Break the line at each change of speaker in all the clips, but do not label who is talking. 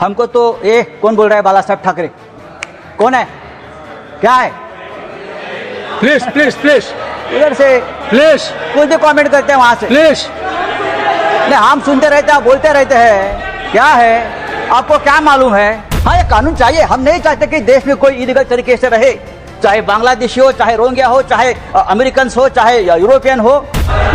हमको तो ये कौन बोल रहा है? बाला साहब ठाकरे कौन है? क्या है?
प्लीज प्लीज प्लीज
इधर से
प्लीज
कुछ भी कमेंट करते हैं वहां से।
प्लीज
नहीं, हम सुनते रहते हैं, बोलते रहते हैं। क्या है, आपको क्या मालूम है? हाँ, ये कानून चाहिए। हम नहीं चाहते कि देश में कोई इलीगल तरीके से रहे, चाहे बांग्लादेशी हो, चाहे रोहिंग्या हो, चाहे अमेरिकन हो, चाहे यूरोपियन हो।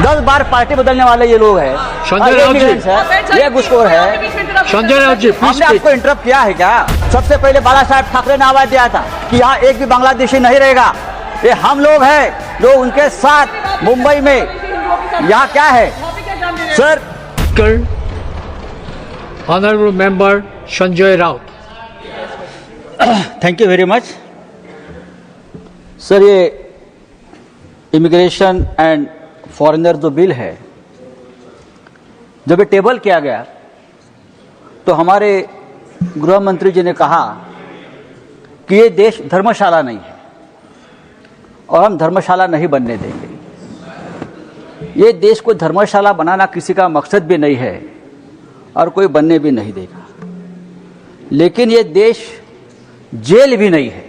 10 बार पार्टी बदलने वाले ये लोग हैं।
संजय राउत जी,
ये घुसखोर है।
संजय राउत जी,
हमने आपको इंटरप्ट किया है क्या? सबसे पहले बाला साहब ठाकरे ने आवाज दिया था कि यहाँ एक भी बांग्लादेशी नहीं रहेगा। ये हम लोग हैं जो उनके साथ मुंबई में। यहाँ क्या है sir?
Honourable member Sanjay Raut.
Thank you very much sir. ये इमिग्रेशन एंड फॉरेनर जो बिल है, जब ये टेबल किया गया तो हमारे गृह मंत्री जी ने कहा कि ये देश धर्मशाला नहीं है और हम धर्मशाला नहीं बनने देंगे। ये देश को धर्मशाला बनाना किसी का मकसद भी नहीं है और कोई बनने भी नहीं देगा। लेकिन ये देश जेल भी नहीं है।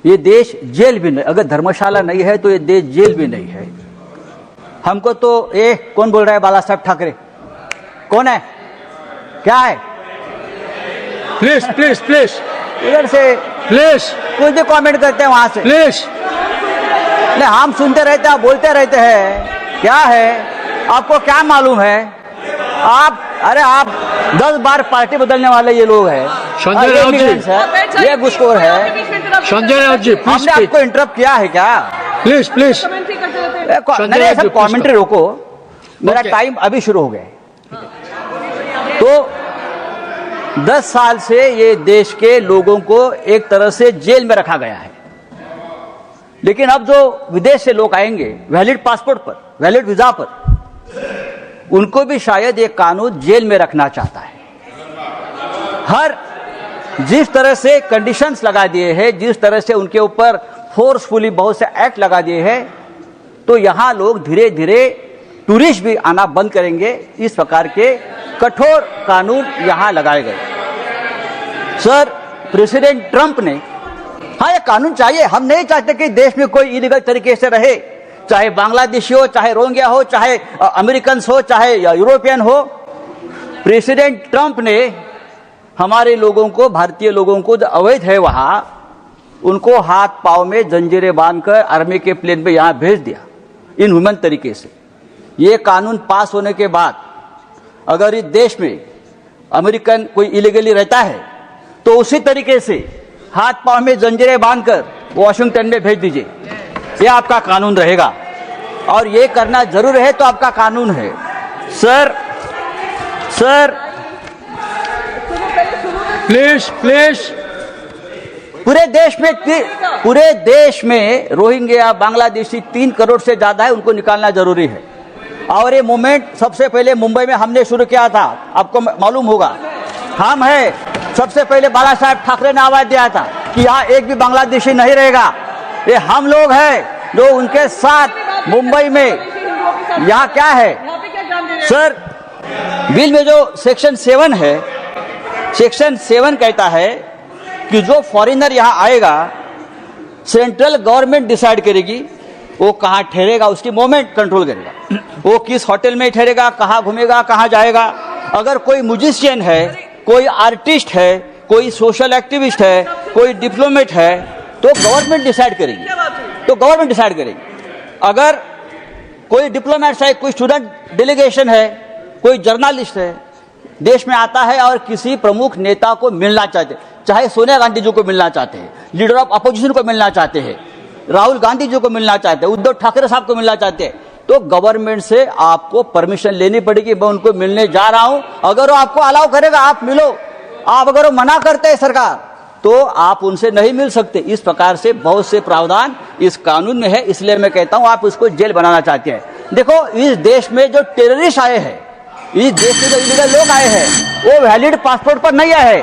ये देश जेल भी नहीं, अगर धर्मशाला नहीं है तो ये देश जेल भी नहीं है। हमको तो ये कौन बोल रहा है? बाला साहब ठाकरे कौन है? क्या है?
प्लीज प्लीज प्लीज
इधर से
प्लीज
कुछ भी कमेंट करते हैं वहां से।
प्लीज
नहीं, हम सुनते रहते हैं, बोलते रहते हैं। क्या है, आपको क्या मालूम है? आप 10 बार पार्टी बदलने वाले ये लोग हैं।
संजय राउत जी,
ये घुसखोर है।
संजय राउत जी, प्लीज
हमने आपको इंटरप्ट किया है क्या?
प्लीज प्लीज
नहीं सर, कमेंट्री रोको। मेरा टाइम अभी शुरू हो गया है। तो 10 साल से ये देश के लोगों को एक तरह से जेल में रखा गया है। लेकिन अब जो विदेश से लोग आएंगे वैलिड पासपोर्ट पर, वैलिड वीजा पर, उनको भी शायद ये कानून जेल में रखना चाहता है। हर जिस तरह से कंडीशंस लगा दिए हैं, जिस तरह से उनके ऊपर फोर्सफुली बहुत से एक्ट लगा दिए हैं, तो यहां लोग धीरे धीरे टूरिस्ट भी आना बंद करेंगे। इस प्रकार के कठोर कानून यहां लगाए गए। सर, प्रेसिडेंट ट्रंप ने, हाँ, ये कानून चाहिए। हम नहीं चाहते कि देश में कोई इलीगल तरीके से रहे, चाहे बांग्लादेशी हो, चाहे रोहिंग्या हो, चाहे अमेरिकन हो, चाहे यूरोपियन हो। प्रेसिडेंट ट्रंप ने हमारे लोगों को, भारतीय लोगों को जो अवैध है वहां, उनको हाथ पांव में जंजीरें बांधकर आर्मी के प्लेन में यहां भेज दिया, इनह्यूमन तरीके से। ये कानून पास होने के बाद अगर इस देश में अमेरिकन कोई इलीगली रहता है तो उसी तरीके से हाथ पांव में जंजीरें बांधकर वॉशिंगटन में भेज दीजिए। ये आपका कानून रहेगा और ये करना जरूर है, तो आपका कानून है। सर
प्लीज प्लीज
पूरे देश में रोहिंग्या, बांग्लादेशी 3 करोड़ से ज्यादा है, उनको निकालना जरूरी है। और ये मूवमेंट सबसे पहले मुंबई में हमने शुरू किया था, आपको मालूम होगा। हम है, सबसे पहले बाला साहब ठाकरे ने आवाज दिया था कि यहाँ एक भी बांग्लादेशी नहीं रहेगा। ये हम लोग हैं जो उनके साथ मुंबई में। यहाँ क्या है सर? बिल में जो सेक्शन 7 है, सेक्शन 7 कहता है कि जो फॉरेनर यहाँ आएगा, सेंट्रल गवर्नमेंट डिसाइड करेगी वो कहाँ ठहरेगा, उसकी मूवमेंट कंट्रोल करेगा। वो किस होटल में ठहरेगा, कहाँ घूमेगा, कहाँ जाएगा। अगर कोई म्यूजिशियन है, कोई आर्टिस्ट है, कोई सोशल एक्टिविस्ट है, कोई डिप्लोमेट है, तो गवर्नमेंट डिसाइड करेगी। अगर कोई डिप्लोमेट है, कोई स्टूडेंट डेलीगेशन है, कोई जर्नलिस्ट है, देश में आता है और किसी प्रमुख नेता को मिलना चाहते, चाहे सोनिया गांधी जी को मिलना चाहते हैं, लीडर ऑफ अपोजिशन को मिलना चाहते हैं, राहुल गांधी जी को मिलना चाहते हैं, उद्धव ठाकरे साहब को मिलना चाहते हैं, तो गवर्नमेंट से आपको परमिशन लेनी पड़ेगी। मैं उनको मिलने जा रहा हूं, अगर वो आपको अलाउ करेगा आप मिलो। आप अगर वो मना करते हैं सरकार, तो आप उनसे नहीं मिल सकते। इस प्रकार से बहुत से प्रावधान इस कानून में है। इसलिए मैं कहता हूं आप उसको जेल बनाना चाहते हैं। देखो, इस देश में जो टेररिस्ट आए हैं, इस देश में जो इलीगल लोग आए हैं, वो वैलिड पासपोर्ट पर नहीं आए।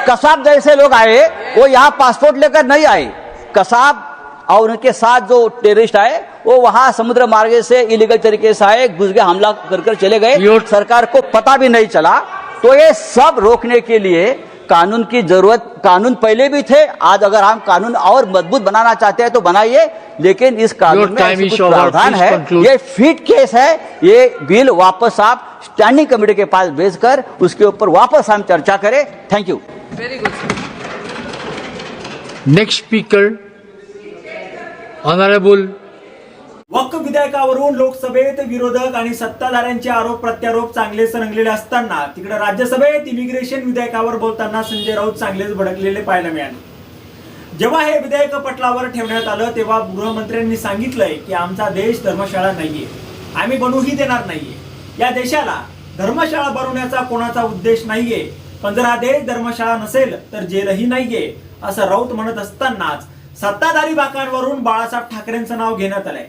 कसाब जैसे लोग आए, वो यहाँ पासपोर्ट लेकर नहीं आए। कसाब और उनके साथ जो टेररिस्ट आए, वो वहां समुद्र मार्ग से इलीगल तरीके से आए, घुस गए, हमला कर चले गए। सरकार को पता भी नहीं चला। तो ये सब रोकने के लिए कानून की जरूरत, कानून पहले भी थे, आज अगर हम कानून और मजबूत बनाना चाहते हैं तो बनाइए, लेकिन इस कानून में ऐसे कुछ प्रावधान है, ये फिट केस है, ये बिल वापस आप स्टैंडिंग कमेटी के पास भेजकर उसके ऊपर वापस हम चर्चा करें। Thank you.
Very good, sir.
Next speaker, Honorable
वक्फ विधेयकावरून लोकसभेत विरोधक आणि सत्ताधाऱ्यांचे आरोप प्रत्यारोप चांगलेच रंगलेले असताना तिकडे राज्यसभेत इमिग्रेशन विधेयकावर बोलताना संजय राऊत चांगलेच भडकलेले पाहायला मिळाले। जेव्हा हे विधेयक पटलावर ठेवण्यात आलं तेव्हा गृहमंत्र्यांनी सांगितलंय की आमचा देश धर्मशाळा नाहीये, आम्ही बनवूही देणार नाहीये, या देशाला धर्मशाळा बनवण्याचा कोणाचा उद्देश नाहीये, पण जर हा देश धर्मशाळा नसेल तर जेलही नाहीये असं राऊत म्हणत असतानाच सत्ताधारी बाकांवरून बाळासाहेब ठाकरेंचं नाव घेण्यात आलंय।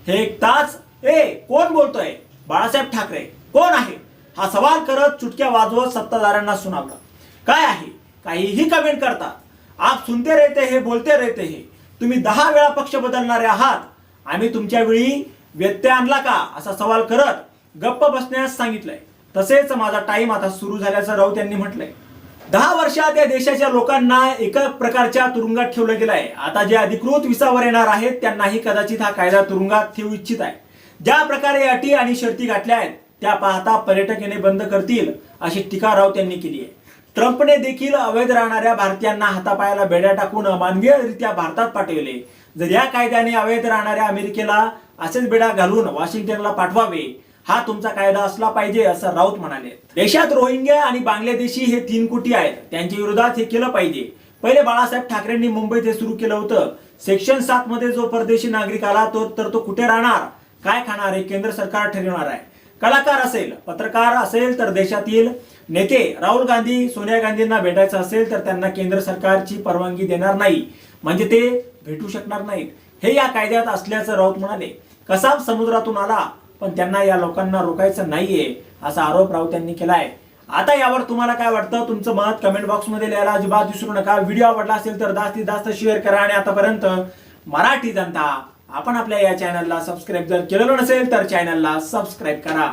हे एक तास कोण बोलतोय, बाळासाहेब ठाकरे कोण आहे हा सवाल करत चुटक्या वाजवत सत्ताधाऱ्यांना सुनावलं। काय आहे, काहीही कमेंट करतात, आप सुनते रहते हे, बोलते रहते हे, तुम्ही 10 वेळा पक्ष बदलणारे आहात, आम्ही तुमच्या वेळी व्यत्यय आणला का असा सवाल करत गप्प बसण्यास सांगितलंय। तसेच माझा टाइम आता सुरू झाल्याचं राऊत यांनी म्हटलंय। 10 वर्षात या देशाच्या लोकांना एका प्रकारच्या तुरुंगात ठेवलं गेलंय। आता जे अधिकृत विसावर येणार आहेत त्यांनाही कदाचित हा कायदा तुरुंगात ठेवू इच्छित आहे। ज्या प्रकारे अटी आणि शर्ती घातल्या आहेत त्या पाहता पर्यटक येणे बंद करतील अशी टीका राऊत यांनी केली आहे। ट्रम्पने देखील अवैध राहणाऱ्या भारतीयांना हातापायाला बेड्या टाकून अमानवीयरित्या भारतात पाठवले। जर या कायद्याने अवैध राहणाऱ्या अमेरिकेला असेच बेड्या घालून वॉशिंग्टनला पाठवावे हा तुमचा कायदा असला पाहिजे असं राऊत म्हणाले। देशात रोहिंग्या आणि बांगलादेशी हे 3 कोटी आहेत, त्यांच्या विरोधात हे केलं पाहिजे। पहिले बाळासाहेब ठाकरेंनी मुंबईत हे सुरू केलं होतं। सेक्शन 7 मध्ये जो परदेशी नागरिक आला तो कुठे राहणार, काय खाणार हे केंद्र सरकार ठरवणार आहे। कलाकार असेल, पत्रकार असेल तर देशातील नेते राहुल गांधी, सोनिया गांधींना भेटायचं असेल तर त्यांना केंद्र सरकारची परवानगी देणार नाही, म्हणजे ते भेटू शकणार नाहीत। हे या कायद्यात असल्याचं राऊत म्हणाले। कसाब समुद्रातून आला पण त्यांना या लोकांना रोखायचं नाहीये असा आरोप राऊत यांनी केलाय। आता यावर तुम्हाला काय वाटतं, तुमचं मत कमेंट बॉक्स मध्ये लिहायला अजिबात विसरू नका। व्हिडिओ आवडला असेल तर जास्तीत जास्त शेअर करा आणि आतापर्यंत मराठी जनता आपण आपल्या या चॅनलला सबस्क्राईब जर केलेलं नसेल तर चॅनलला सबस्क्राईब करा।